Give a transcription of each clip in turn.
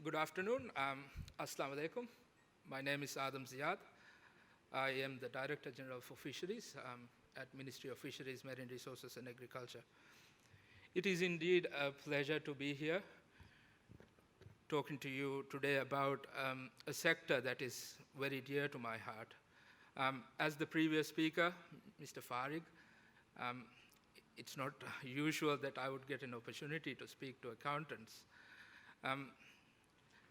Good afternoon. Assalamu alaikum. My name is Ziyad. I am the Director General for Fisheries at Ministry of Fisheries, Marine Resources and Agriculture. It is indeed a pleasure to be here talking to you today about a sector that is very dear to my heart. As the previous speaker, Mr. Farig, it's not usual that I would get an opportunity to speak to accountants.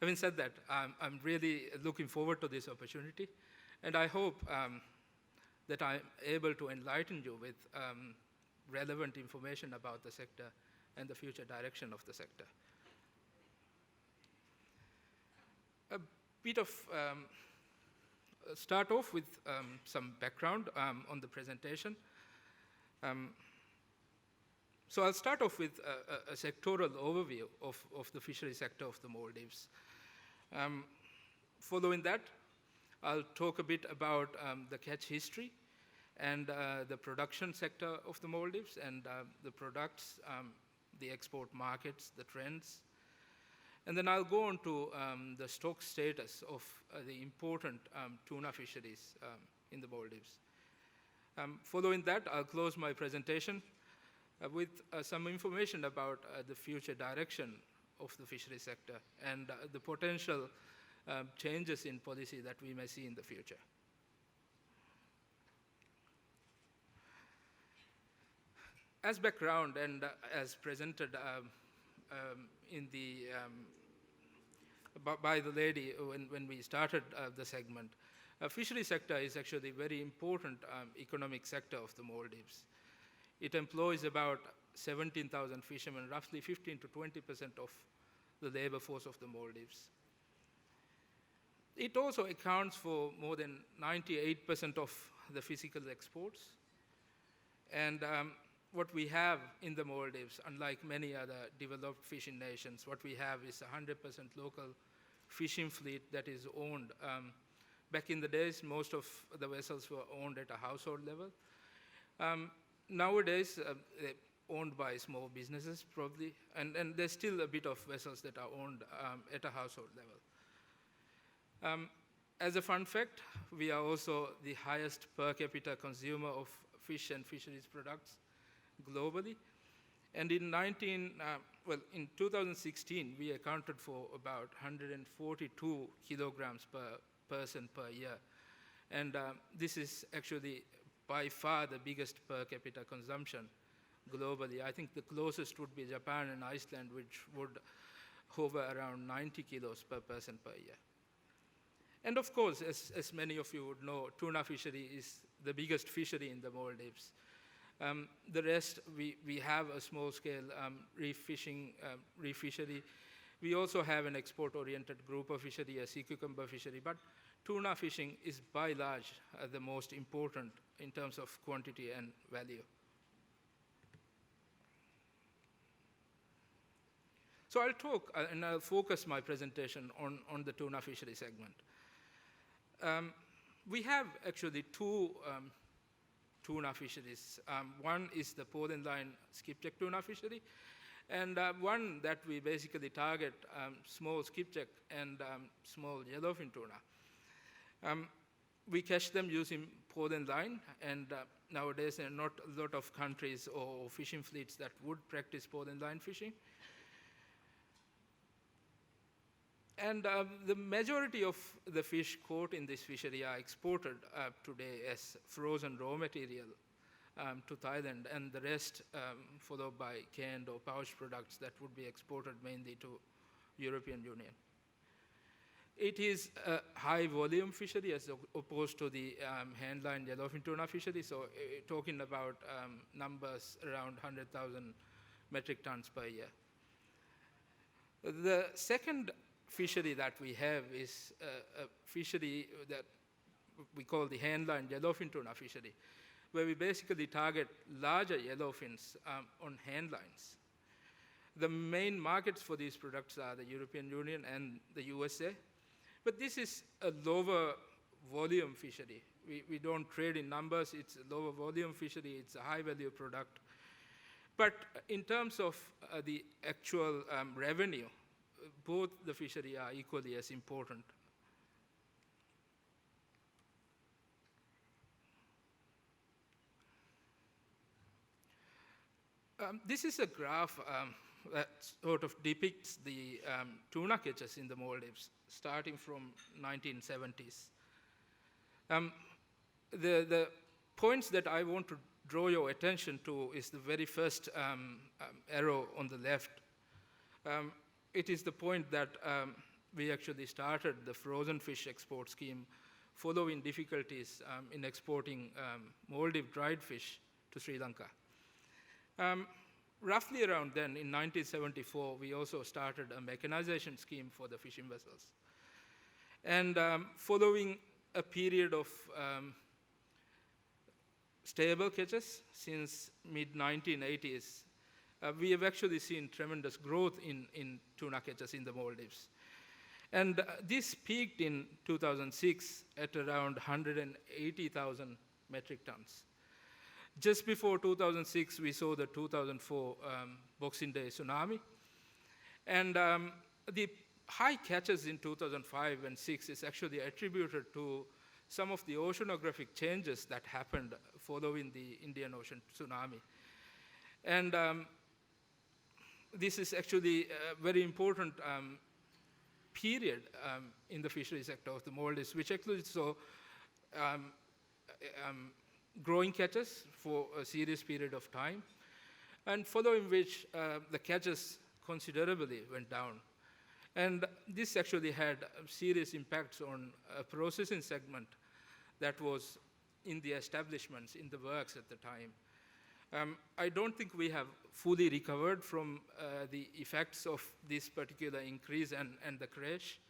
Having said that, I'm really looking forward to this opportunity, and I hope that I'm able to enlighten you with relevant information about the sector and the future direction of the sector. A bit of start off with some background on the presentation. So I'll start off with a sectoral overview of the fishery sector of the Maldives. Following that, I'll talk a bit about the catch history and the production sector of the Maldives and the products, the export markets, the trends. And then I'll go on to the stock status of the important tuna fisheries in the Maldives. Following that, I'll close my presentation with some information about the future direction of the fishery sector and the potential changes in policy that we may see in the future. As background and as presented by the lady when we started the segment, fishery sector is actually a very important economic sector of the Maldives. It employs about 17,000 fishermen, roughly 15 to 20% of the labor force of the Maldives. It also accounts for more than 98% of the physical exports. And what we have in the Maldives, unlike many other developed fishing nations, what we have is a 100% local fishing fleet that is owned. Back in the days, most of the vessels were owned at a household level. Nowadays, they're owned by small businesses, probably, and there's still a bit of vessels that are owned at a household level. As a fun fact, we are also the highest per capita consumer of fish and fisheries products globally. And in 2016, we accounted for about 142 kilograms per person per year. And this is actually by far the biggest per capita consumption globally. I think the closest would be Japan and Iceland, which would hover around 90 kilos per person per year. And of course, as many of you would know, tuna fishery is the biggest fishery in the Maldives. The rest, we have a small-scale reef fishery. We also have an export-oriented grouper fishery, a sea cucumber fishery, but tuna fishing is by large the most important in terms of quantity and value. So I'll talk and I'll focus my presentation on the tuna fishery segment. We have actually two tuna fisheries. One is the pole and line skipjack tuna fishery, and one that we basically target small skipjack and small yellowfin tuna. We catch them using pole and line, and nowadays there are not a lot of countries or fishing fleets that would practice pole and line fishing. And the majority of the fish caught in this fishery are exported today as frozen raw material to Thailand, and the rest followed by canned or pouch products that would be exported mainly to European Union. It is a high volume fishery as opposed to the handline yellowfin tuna fishery, so talking about numbers around 100,000 metric tons per year. The second fishery that we have is a fishery that we call the handline yellowfin tuna fishery, where we basically target larger yellowfins on handlines. The main markets for these products are the European Union and the USA, but this is a lower volume fishery. We don't trade in numbers, it's a lower volume fishery, it's a high value product. But in terms of the actual revenue, both the fishery are equally as important. This is a graph that sort of depicts the tuna catches in the Maldives, starting from 1970s. The points that I want to draw your attention to is the very first arrow on the left. It is the point that we actually started the frozen fish export scheme following difficulties in exporting Maldive dried fish to Sri Lanka. Roughly around then, in 1974, we also started a mechanization scheme for the fishing vessels. And following a period of stable catches since mid-1980s, we have actually seen tremendous growth in tuna catches in the Maldives. And this peaked in 2006 at around 180,000 metric tons. Just before 2006, we saw the 2004 Boxing Day tsunami. And the high catches in 2005 and 6 is actually attributed to some of the oceanographic changes that happened following the Indian Ocean tsunami. And this is actually a very important period in the fishery sector of the Maldives, which actually saw growing catches for a serious period of time, and following which the catches considerably went down. And this actually had serious impacts on a processing segment that was in the establishments, in the works at the time. I don't think we have fully recovered from the effects of this particular increase and the crash.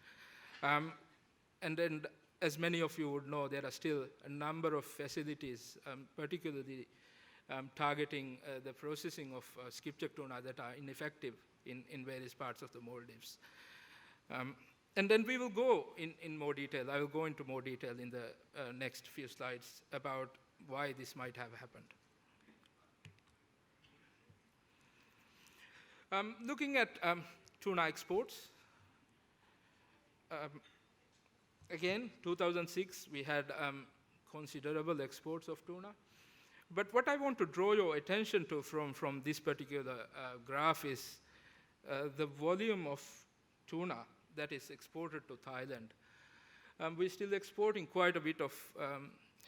And then, as many of you would know, there are still a number of facilities, particularly targeting the processing of skipjack tuna that are ineffective in various parts of the Maldives. And then we will go in more detail. I will go into more detail in the next few slides about why this might have happened. Looking at tuna exports, again, 2006, we had considerable exports of tuna. But what I want to draw your attention to from this particular graph is the volume of tuna that is exported to Thailand. We're still exporting quite a bit of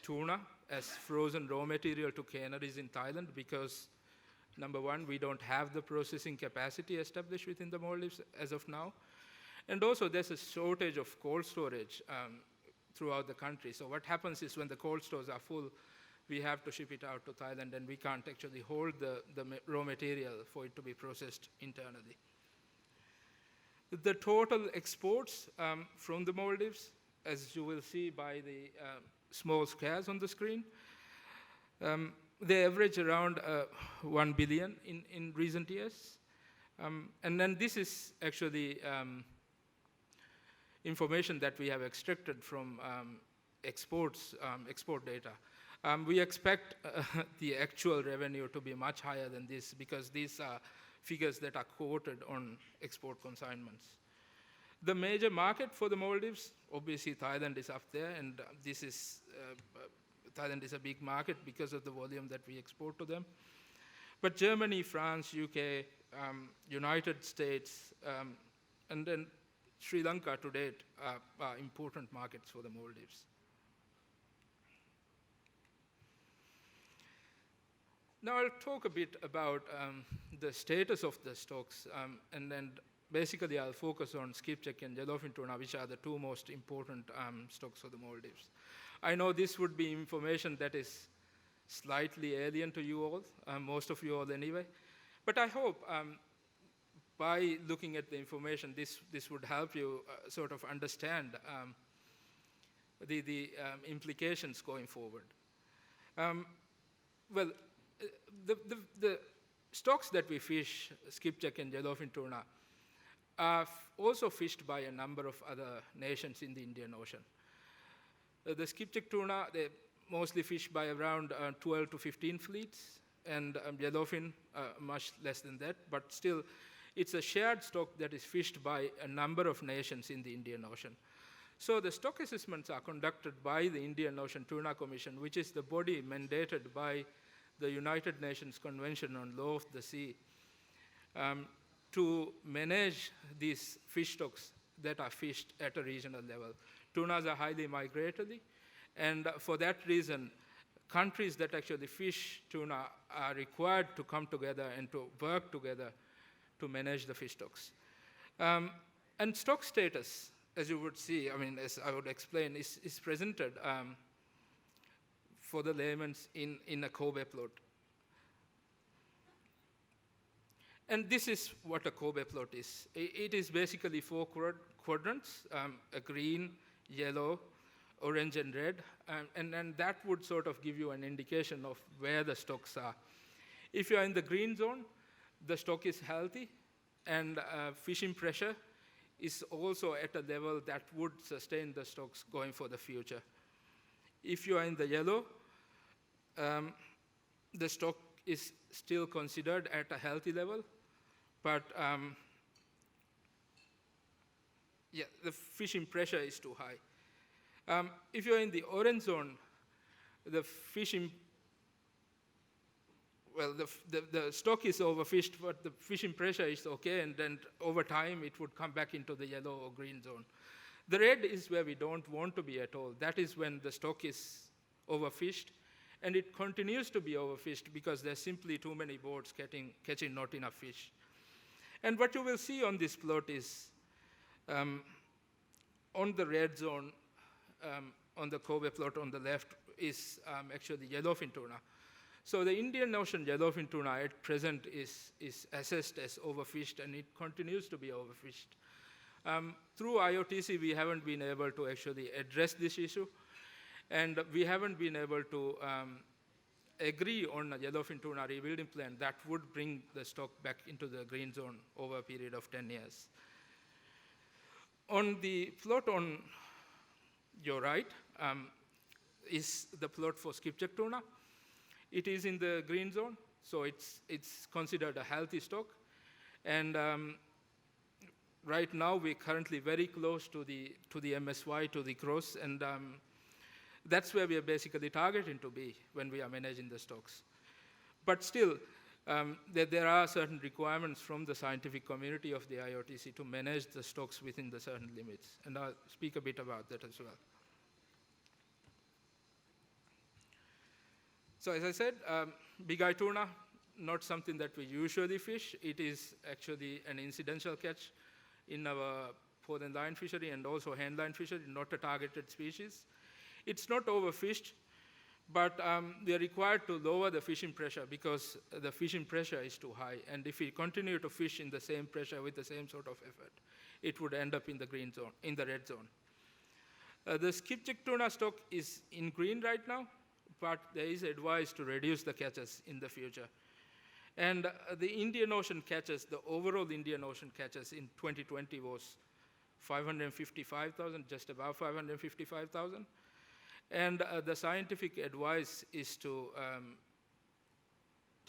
tuna as frozen raw material to canneries in Thailand because, number one, we don't have the processing capacity established within the Maldives as of now. And also, there's a shortage of cold storage throughout the country. So what happens is when the cold stores are full, we have to ship it out to Thailand, and we can't actually hold the raw material for it to be processed internally. The total exports from the Maldives, as you will see by the small squares on the screen, they average around 1 billion in recent years. And then this is actually information that we have extracted from export data. We expect the actual revenue to be much higher than this because these are figures that are quoted on export consignments. The major market for the Maldives, obviously Thailand is up there, and this is Thailand is a big market because of the volume that we export to them. But Germany, France, UK, United States, and then Sri Lanka to date are important markets for the Maldives. Now I'll talk a bit about the status of the stocks, and then basically I'll focus on skipjack and yellowfin tuna, which are the two most important stocks for the Maldives. I know this would be information that is slightly alien to you all, most of you all anyway, but I hope by looking at the information, this would help you sort of understand the implications going forward. Well, the stocks that we fish, skipjack and yellowfin tuna, are also fished by a number of other nations in the Indian Ocean. The skipjack tuna, they mostly fished by around 12 to 15 fleets, and yellowfin much less than that, but still It's a shared stock that is fished by a number of nations in the Indian Ocean. So the stock assessments are conducted by the Indian Ocean Tuna Commission, which is the body mandated by the United Nations Convention on Law of the Sea, to manage these fish stocks that are fished at a regional level. Tunas are highly migratory, and for that reason, countries that actually fish tuna are required to come together and to work together to manage the fish stocks. And stock status, as you would see, I mean, as I would explain, is presented for the laymen in a Kobe plot. And this is what a Kobe plot is. It is basically 4 quadrants, a green, yellow, orange, and red, and that would sort of give you an indication of where the stocks are. If you are in the green zone, the stock is healthy, and fishing pressure is also at a level that would sustain the stocks going for the future. If you are in the yellow, the stock is still considered at a healthy level, but the fishing pressure is too high. If you're in the orange zone, the fishing, well, the stock is overfished, but the fishing pressure is okay, and then over time it would come back into the yellow or green zone. The red is where we don't want to be at all. That is when the stock is overfished, and it continues to be overfished because there's simply too many boats catching not enough fish. And what you will see on this plot is, on the red zone, on the Kobe plot on the left, is actually yellowfin tuna. So the Indian Ocean yellowfin tuna at present is assessed as overfished, and it continues to be overfished. Through IOTC, we haven't been able to actually address this issue, and we haven't been able to agree on a yellowfin tuna rebuilding plan that would bring the stock back into the green zone over a period of 10 years. On the plot on your right is the plot for skipjack tuna. It is in the green zone, so it's considered a healthy stock. And right now, we're currently very close to the MSY, to the cross, and that's where we are basically targeting to be when we are managing the stocks. But still, there are certain requirements from the scientific community of the IOTC to manage the stocks within the certain limits, and I'll speak a bit about that as well. So as I said, big eye tuna, not something that we usually fish. It is actually an incidental catch in our pole and line fishery and also hand line fishery, not a targeted species. It's not overfished, but we are required to lower the fishing pressure because the fishing pressure is too high. And if we continue to fish in the same pressure with the same sort of effort, it would end up in the green zone, in the red zone. The skipjack tuna stock is in green right now, but there is advice to reduce the catches in the future. And the Indian Ocean catches, the overall Indian Ocean catches in 2020 was 555,000, just above 555,000. And the scientific advice is to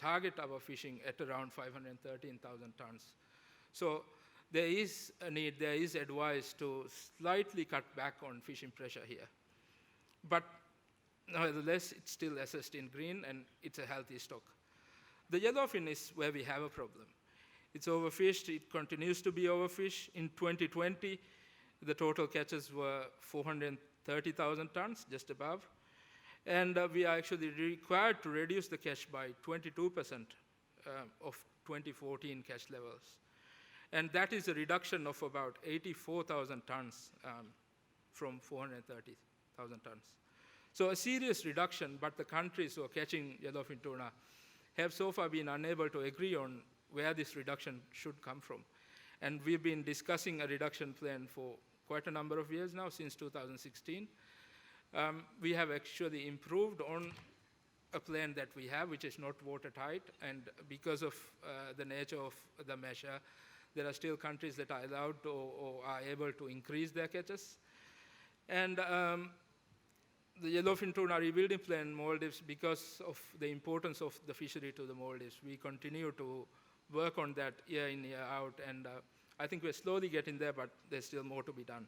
target our fishing at around 513,000 tons. So there is a need, there is advice to slightly cut back on fishing pressure here. But nevertheless, it's still assessed in green, and it's a healthy stock. The yellowfin is where we have a problem. It's overfished, it continues to be overfished. In 2020, the total catches were 430,000 tons, just above. And we are actually required to reduce the catch by 22% of 2014 catch levels. And that is a reduction of about 84,000 tons from 430,000 tons. So a serious reduction, but the countries who are catching yellowfin tuna have so far been unable to agree on where this reduction should come from. And we've been discussing a reduction plan for quite a number of years now, since 2016. We have actually improved on a plan that we have, which is not watertight, and because of the nature of the measure, there are still countries that are allowed to or are able to increase their catches. And the yellowfin tuna rebuilding plan, Maldives, because of the importance of the fishery to the Maldives, we continue to work on that year in, year out, and I think we're slowly getting there, but there's still more to be done.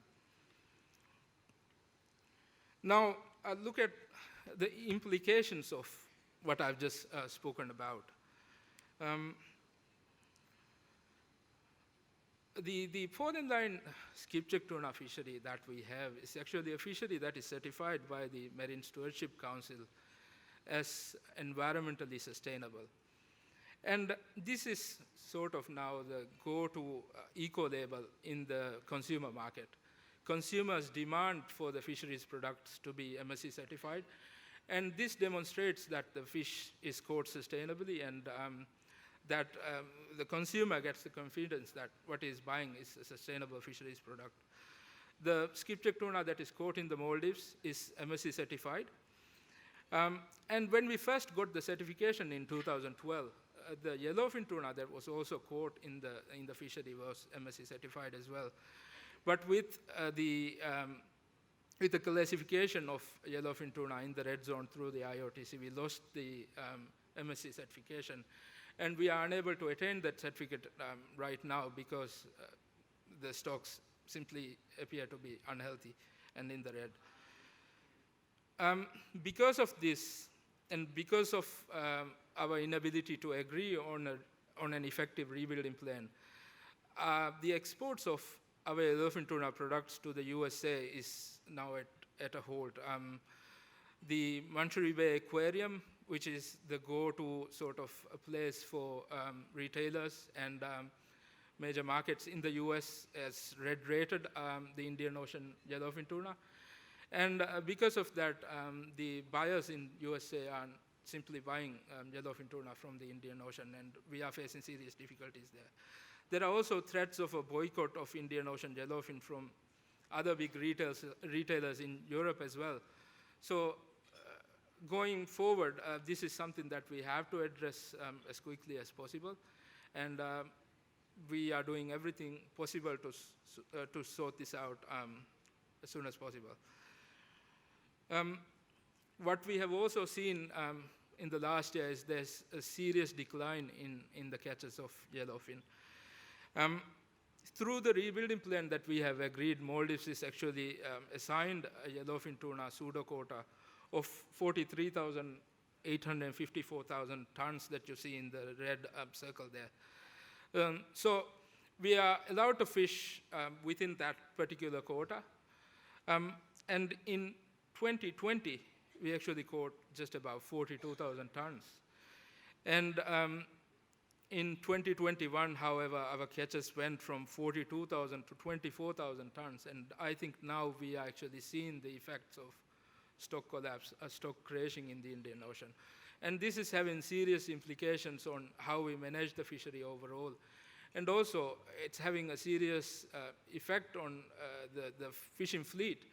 Now, I'll look at the implications of what I've just spoken about. The foreign line skipjack tuna fishery that we have is actually a fishery that is certified by the Marine Stewardship Council as environmentally sustainable. And this is sort of now the go-to eco-label in the consumer market. Consumers demand for the fisheries products to be MSC certified, and this demonstrates that the fish is caught sustainably, and that the consumer gets the confidence that what he's buying is a sustainable fisheries product. The skipjack tuna that is caught in the Maldives is MSC certified. And when we first got the certification in 2012, the yellowfin tuna that was also caught in the fishery was MSC certified as well. But with the classification of yellowfin tuna in the red zone through the IOTC, we lost the MSC certification. And we are unable to attain that certificate right now because the stocks simply appear to be unhealthy and in the red. Because of this, and because of our inability to agree on an effective rebuilding plan, the exports of our yellowfin tuna products to the USA is now at a halt. The Manchuri Bay Aquarium, which is the go-to sort of a place for retailers and major markets in the US, has red-rated the Indian Ocean yellowfin tuna. And because of that, the buyers in USA are simply buying yellowfin tuna from the Indian Ocean, and we are facing serious difficulties there. There are also threats of a boycott of Indian Ocean yellowfin from other big retailers in Europe as well. So going forward, this is something that we have to address as quickly as possible, and we are doing everything possible to sort this out as soon as possible. What we have also seen in the last year is there's a serious decline in the catches of yellowfin. Through the rebuilding plan that we have agreed, Maldives is actually assigned a yellowfin tuna pseudoquota of 43,854,000 tons that you see in the red circle there. So we are allowed to fish within that particular quota. And in 2020, we actually caught just about 42,000 tons. And in 2021, however, our catches went from 42,000 to 24,000 tons. And I think now we are actually seeing the effects of stock collapse, stock crashing in the Indian Ocean. And this is having serious implications on how we manage the fishery overall. And also, it's having a serious effect on the fishing fleet.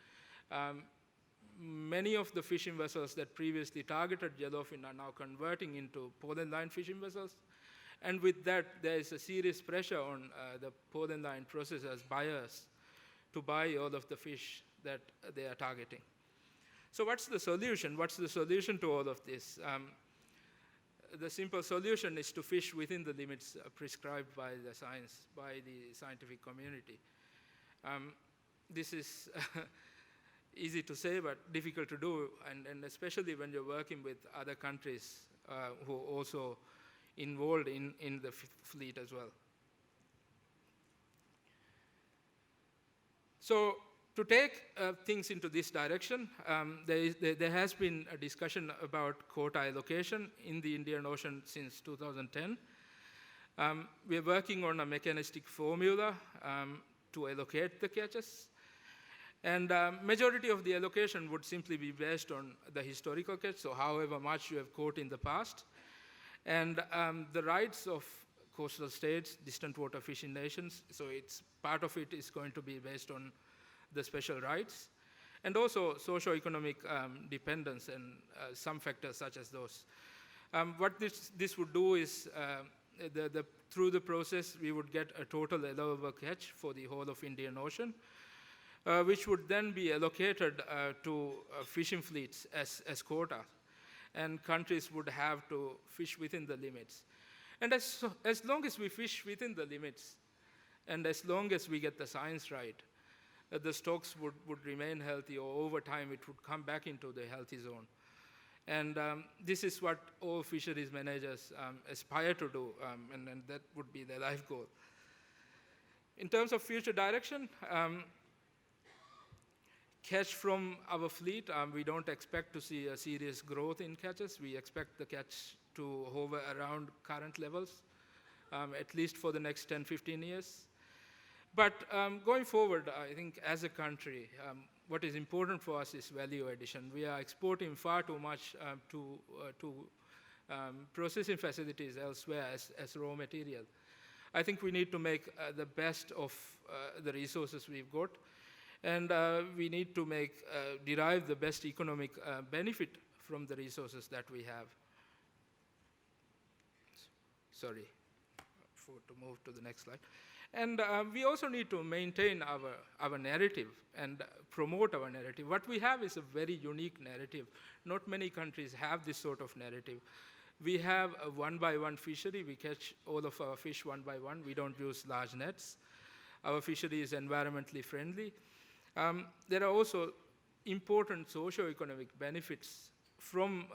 Many of the fishing vessels that previously targeted yellowfin are now converting into pollen line fishing vessels. And with that, there is a serious pressure on the pollen line processors, buyers, to buy all of the fish that they are targeting. So what's the solution? What's the solution to all of this? The simple solution is to fish within the limits prescribed by the science, by the scientific community. This is easy to say, but difficult to do, and especially when you're working with other countries who are also involved in the fleet as well. So to take things into this direction, there has been a discussion about quota allocation in the Indian Ocean since 2010. We're working on a mechanistic formula to allocate the catches. And majority of the allocation would simply be based on the historical catch, so however much you have caught in the past. And the rights of coastal states, distant water fishing nations, so it's part of it is going to be based on the special rights, and also socio-economic dependence and some factors such as those. What this would do is, through the process, we would get a total allowable catch for the whole of Indian Ocean, which would then be allocated to fishing fleets as quota, and countries would have to fish within the limits. And as long as we fish within the limits, and as long as we get the science right, the stocks would remain healthy, or over time it would come back into the healthy zone. And this is what all fisheries managers aspire to do, and that would be their life goal. In terms of future direction, catch from our fleet, we don't expect to see a serious growth in catches. We expect the catch to hover around current levels, at least for the next 10, 15 years. But going forward, I think as a country, what is important for us is value addition. We are exporting far too much to processing facilities elsewhere as raw material. I think we need to make the best of the resources we've got, and we need to derive the best economic benefit from the resources that we have. Sorry, to move to the next slide. And we also need to maintain our narrative and promote our narrative. What we have is a very unique narrative. Not many countries have this sort of narrative. We have a one-by-one fishery. We catch all of our fish one by one. We don't use large nets. Our fishery is environmentally friendly. There are also important socio-economic benefits from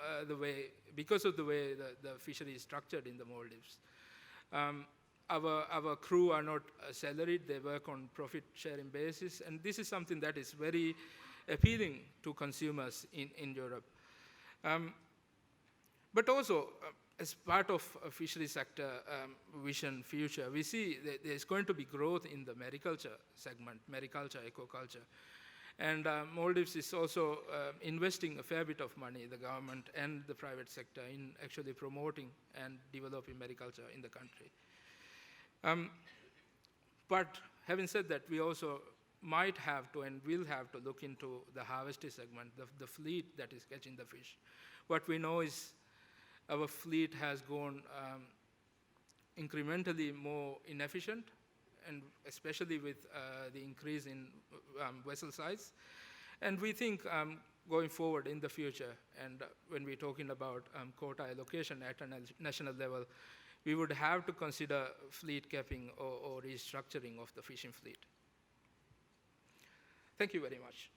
because of the way the fishery is structured in the Maldives. Our crew are not salaried, they work on profit-sharing basis, and this is something that is very appealing to consumers in Europe. But also, as part of a fishery sector vision future, we see that there's going to be growth in the mariculture segment, mariculture, aquaculture. And Maldives is also investing a fair bit of money, the government and the private sector, in actually promoting and developing mariculture in the country. But having said that, we also might have to and will have to look into the harvesting segment, the fleet that is catching the fish. What we know is our fleet has gone incrementally more inefficient, and especially with the increase in vessel size. And we think going forward in the future, and when we're talking about quota allocation at a national level, we would have to consider fleet capping or restructuring of the fishing fleet. Thank you very much.